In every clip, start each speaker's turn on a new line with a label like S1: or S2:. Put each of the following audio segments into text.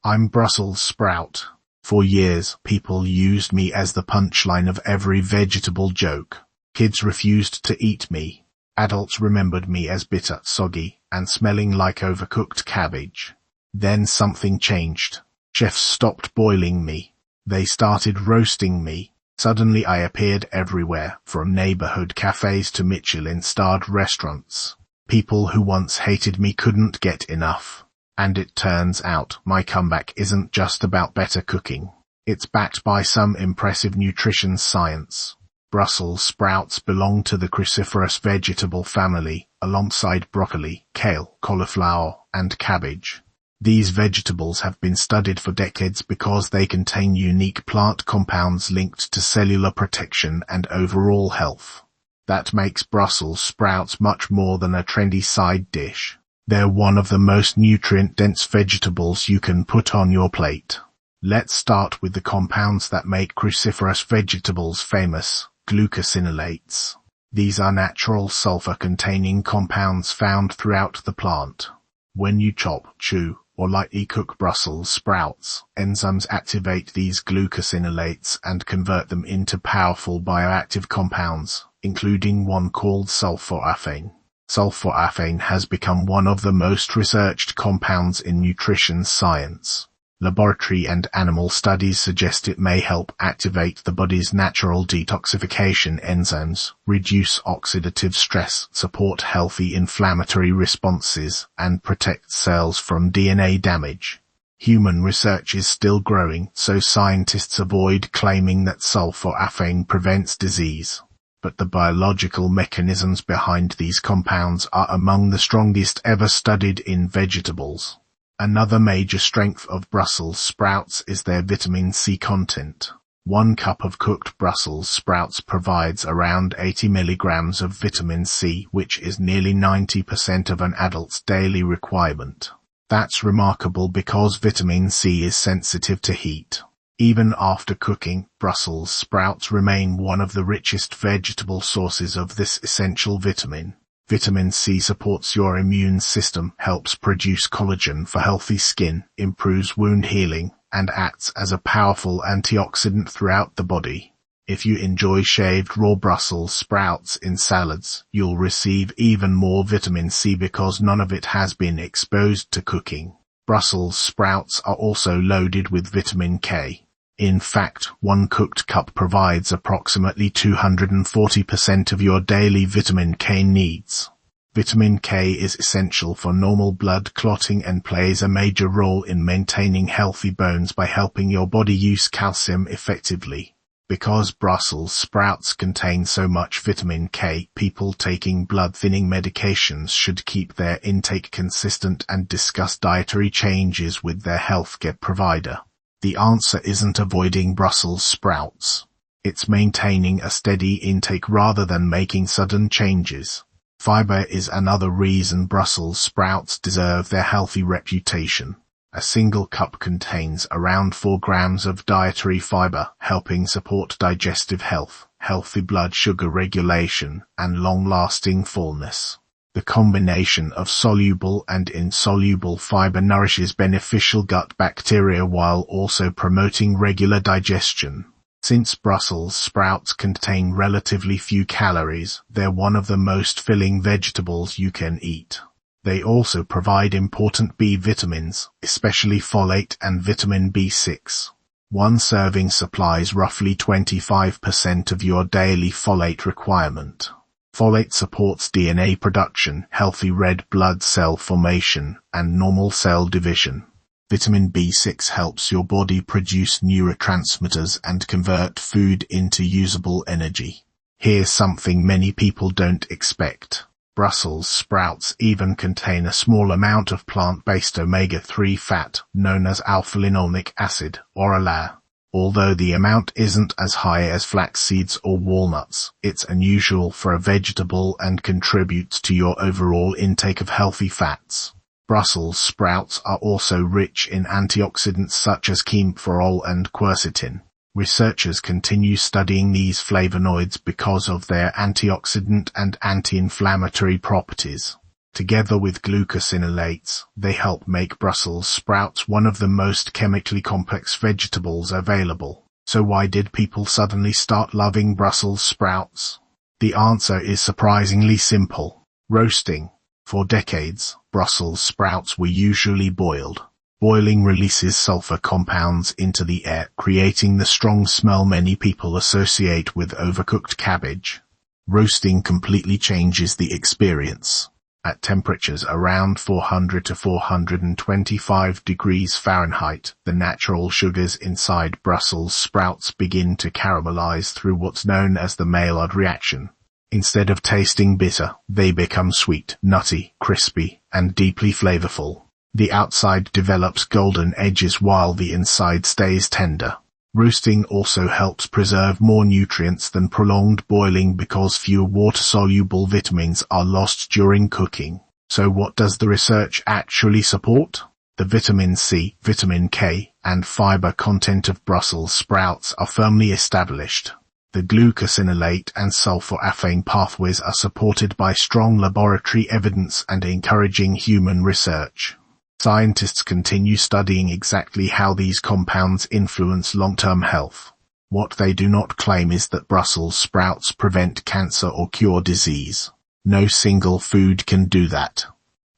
S1: I'm Brussels sprout. For years, people used me as the punchline of every vegetable joke. Kids refused to eat me. Adults remembered me as bitter, soggy, and smelling like overcooked cabbage. Then something changed. Chefs stopped boiling me. They started roasting me. Suddenly I appeared everywhere, from neighborhood cafes to Michelin-starred restaurants. People who once hated me couldn't get enough. And it turns out, my comeback isn't just about better cooking. It's backed by some impressive nutrition science. Brussels sprouts belong to the cruciferous vegetable family, alongside broccoli, kale, cauliflower, and cabbage. These vegetables have been studied for decades because they contain unique plant compounds linked to cellular protection and overall health. That makes Brussels sprouts much more than a trendy side dish. They're one of the most nutrient-dense vegetables you can put on your plate. Let's start with the compounds that make cruciferous vegetables famous: glucosinolates. These are natural sulfur-containing compounds found throughout the plant. When you chop, chew, or lightly cook Brussels sprouts, enzymes activate these glucosinolates and convert them into powerful bioactive compounds, including one called sulforaphane. Sulforaphane has become one of the most researched compounds in nutrition science. Laboratory and animal studies suggest it may help activate the body's natural detoxification enzymes, reduce oxidative stress, support healthy inflammatory responses, and protect cells from DNA damage. Human research is still growing, so scientists avoid claiming that sulforaphane prevents disease. But the biological mechanisms behind these compounds are among the strongest ever studied in vegetables. Another major strength of Brussels sprouts is their vitamin C content. 1 cup of cooked Brussels sprouts provides around 80 milligrams of vitamin C, which is nearly 90% of an adult's daily requirement. That's remarkable because vitamin C is sensitive to heat. Even after cooking, Brussels sprouts remain one of the richest vegetable sources of this essential vitamin. Vitamin C supports your immune system, helps produce collagen for healthy skin, improves wound healing, and acts as a powerful antioxidant throughout the body. If you enjoy shaved raw Brussels sprouts in salads, you'll receive even more vitamin C because none of it has been exposed to cooking. Brussels sprouts are also loaded with vitamin K. In fact, 1 cooked cup provides approximately 240% of your daily vitamin K needs. Vitamin K is essential for normal blood clotting and plays a major role in maintaining healthy bones by helping your body use calcium effectively. Because Brussels sprouts contain so much vitamin K, people taking blood-thinning medications should keep their intake consistent and discuss dietary changes with their healthcare provider. The answer isn't avoiding Brussels sprouts. It's maintaining a steady intake rather than making sudden changes. Fiber is another reason Brussels sprouts deserve their healthy reputation. A single cup contains around 4 grams of dietary fiber, helping support digestive health, healthy blood sugar regulation, and long-lasting fullness. The combination of soluble and insoluble fiber nourishes beneficial gut bacteria while also promoting regular digestion. Since Brussels sprouts contain relatively few calories, they're one of the most filling vegetables you can eat. They also provide important B vitamins, especially folate and vitamin B6. 1 serving supplies roughly 25% of your daily folate requirement. Folate supports DNA production, healthy red blood cell formation, and normal cell division. Vitamin B6 helps your body produce neurotransmitters and convert food into usable energy. Here's something many people don't expect. Brussels sprouts even contain a small amount of plant-based omega-3 fat, known as alpha-linolenic acid, or ALA. Although the amount isn't as high as flax seeds or walnuts, it's unusual for a vegetable and contributes to your overall intake of healthy fats. Brussels sprouts are also rich in antioxidants such as camphorol and quercetin. Researchers continue studying these flavonoids because of their antioxidant and anti-inflammatory properties. Together with glucosinolates, they help make Brussels sprouts one of the most chemically complex vegetables available. So why did people suddenly start loving Brussels sprouts? The answer is surprisingly simple: roasting. For decades, Brussels sprouts were usually boiled. Boiling releases sulfur compounds into the air, creating the strong smell many people associate with overcooked cabbage. Roasting completely changes the experience. At temperatures around 400 to 425 degrees Fahrenheit, the natural sugars inside Brussels sprouts begin to caramelize through what's known as the Maillard reaction. Instead of tasting bitter, they become sweet, nutty, crispy, and deeply flavorful. The outside develops golden edges while the inside stays tender. Roasting also helps preserve more nutrients than prolonged boiling because fewer water-soluble vitamins are lost during cooking. So what does the research actually support? The vitamin C, vitamin K, and fiber content of Brussels sprouts are firmly established. The glucosinolate and sulforaphane pathways are supported by strong laboratory evidence and encouraging human research. Scientists continue studying exactly how these compounds influence long-term health. What they do not claim is that Brussels sprouts prevent cancer or cure disease. No single food can do that.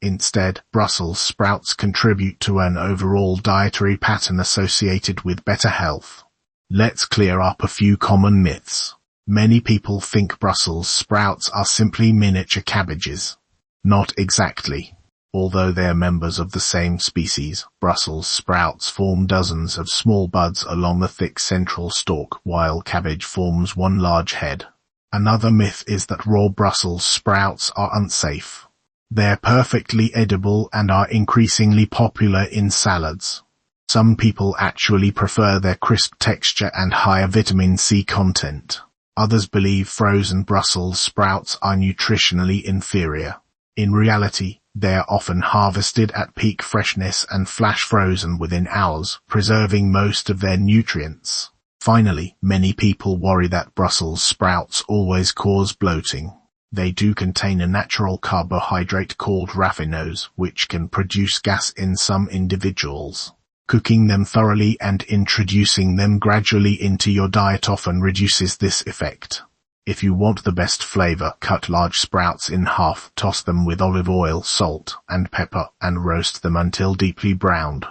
S1: Instead, Brussels sprouts contribute to an overall dietary pattern associated with better health. Let's clear up a few common myths. Many people think Brussels sprouts are simply miniature cabbages. Not exactly. Although they are members of the same species, Brussels sprouts form dozens of small buds along the thick central stalk, while cabbage forms one large head. Another myth is that raw Brussels sprouts are unsafe. They're perfectly edible and are increasingly popular in salads. Some people actually prefer their crisp texture and higher vitamin C content. Others believe frozen Brussels sprouts are nutritionally inferior. In reality, they are often harvested at peak freshness and flash frozen within hours, preserving most of their nutrients. Finally, many people worry that Brussels sprouts always cause bloating. They do contain a natural carbohydrate called raffinose, which can produce gas in some individuals. Cooking them thoroughly and introducing them gradually into your diet often reduces this effect. If you want the best flavor, cut large sprouts in half, toss them with olive oil, salt, and pepper, and roast them until deeply browned.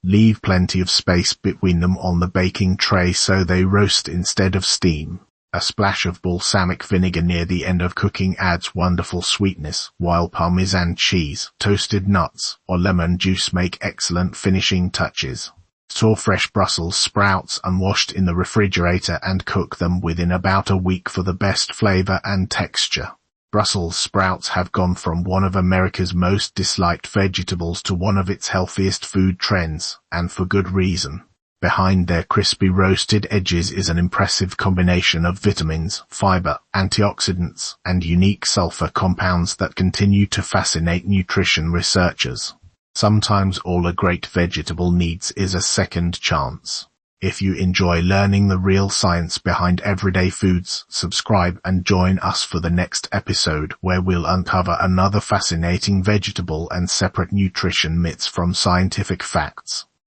S1: Leave plenty of space between them on the baking tray so they roast instead of steam. A splash of balsamic vinegar near the end of cooking adds wonderful sweetness, while Parmesan cheese, toasted nuts, or lemon juice make excellent finishing touches. Store fresh Brussels sprouts unwashed in the refrigerator and cook them within about a week for the best flavor and texture. Brussels sprouts have gone from one of America's most disliked vegetables to one of its healthiest food trends, and for good reason. Behind their crispy roasted edges is an impressive combination of vitamins, fiber, antioxidants, and unique sulfur compounds that continue to fascinate nutrition researchers. Sometimes all a great vegetable needs is a second chance. If you enjoy learning the real science behind everyday foods, subscribe and join us for the next episode where we'll uncover another fascinating vegetable and separate nutrition myths from scientific facts.